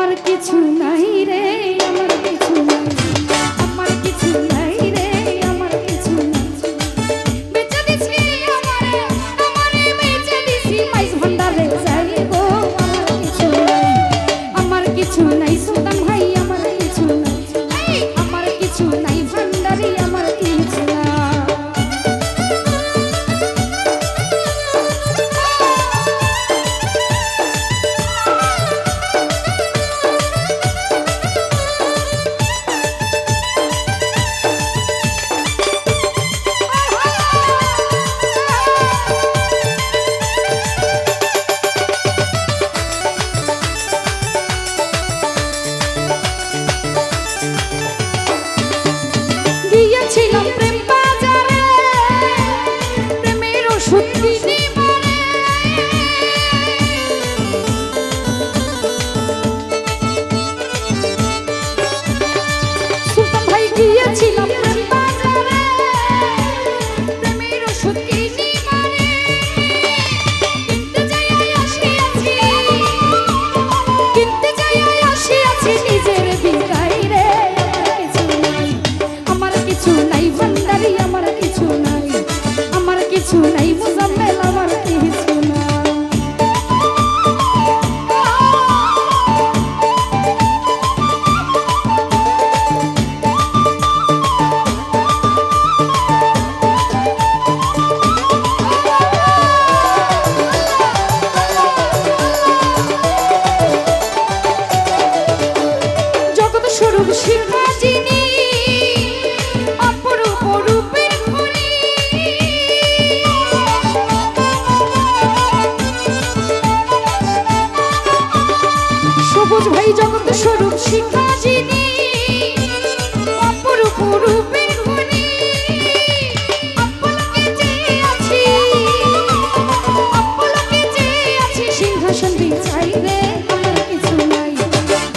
আমার কিছু নাই রে, আমার কিছু নাই, আমার কিছু নাই রে, আমার কিছু নাই। বেচে দিছি আমারে, আমারে বেচে দিছি মাইজ ভান্ডারে যাইবো। আমার কিছু নাই, আমার কিছু নাই সুলতান ভাই, আমার কিছু নাই, আমার কিছু নাই ভান্ডারি, আমার কিছু নাই। গিয়েছিলাম প্রেম বাজারে, প্রেমের ওষুধ কিনে মারে। সুলতান ভাই গিয়েছিলাম প্রেম বাজারে, প্রেমের ওষুধ কিনে মারে। কিনতে যাই আসিয়াছি, কিনতে যাই আসিয়াছি নিজের বিকাই রে। আমার কিছু নাই ভান্ডারি, আমার কিছু নাই, আমার কিছু নাই মুজাম্মেল, আমার কিছু নাই। জগৎ স্বরূপ শিক্ষা যিনি, অপরূপ রূপের খনি। সবুজ ভাই জগৎ স্বরূপ শিক্ষা যিনি, অপরূপ রূপের খনি। অপলকে চেয়ে আছি, অপলকে চেয়ে আছি সিংহাসন বিছাই রে। আমার কিছু নাই,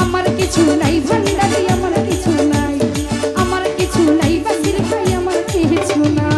আমার কিছু নাই ভান্ডারি, আমার কিছু নাই, আমার কিছু নাই বাসির ভাই, আমার কিছু নাই।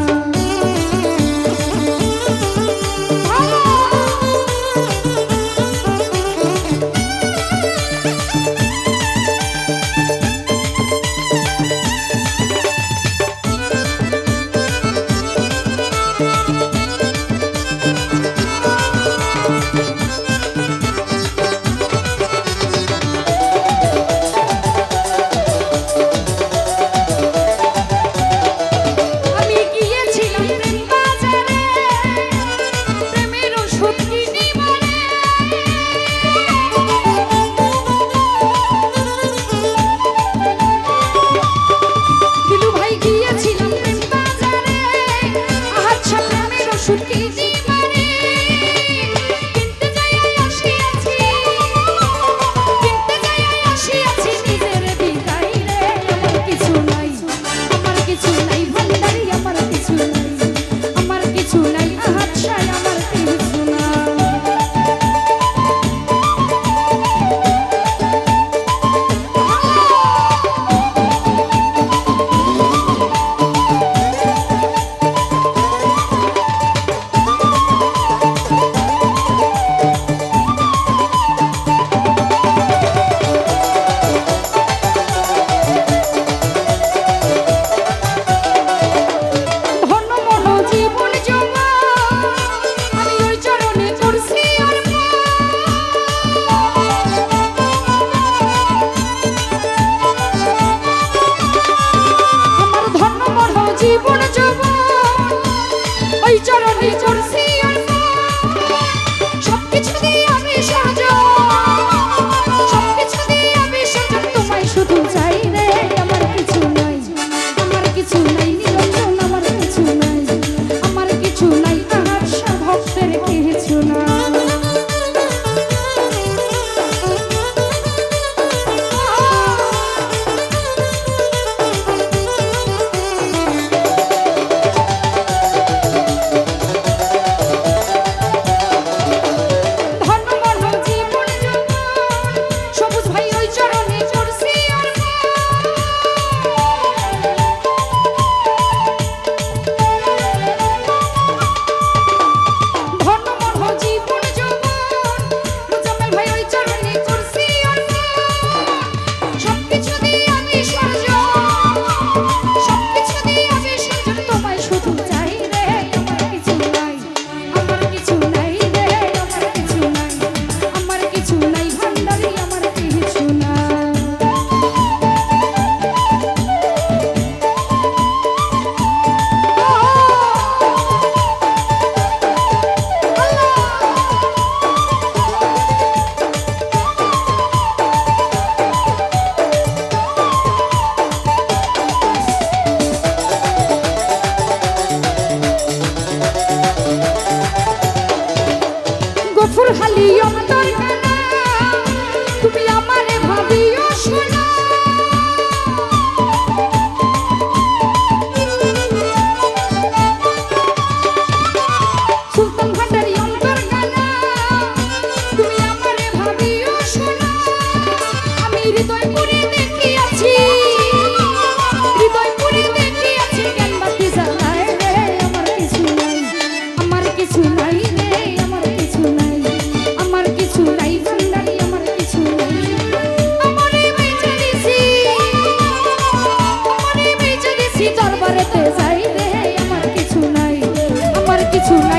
কিছু নাই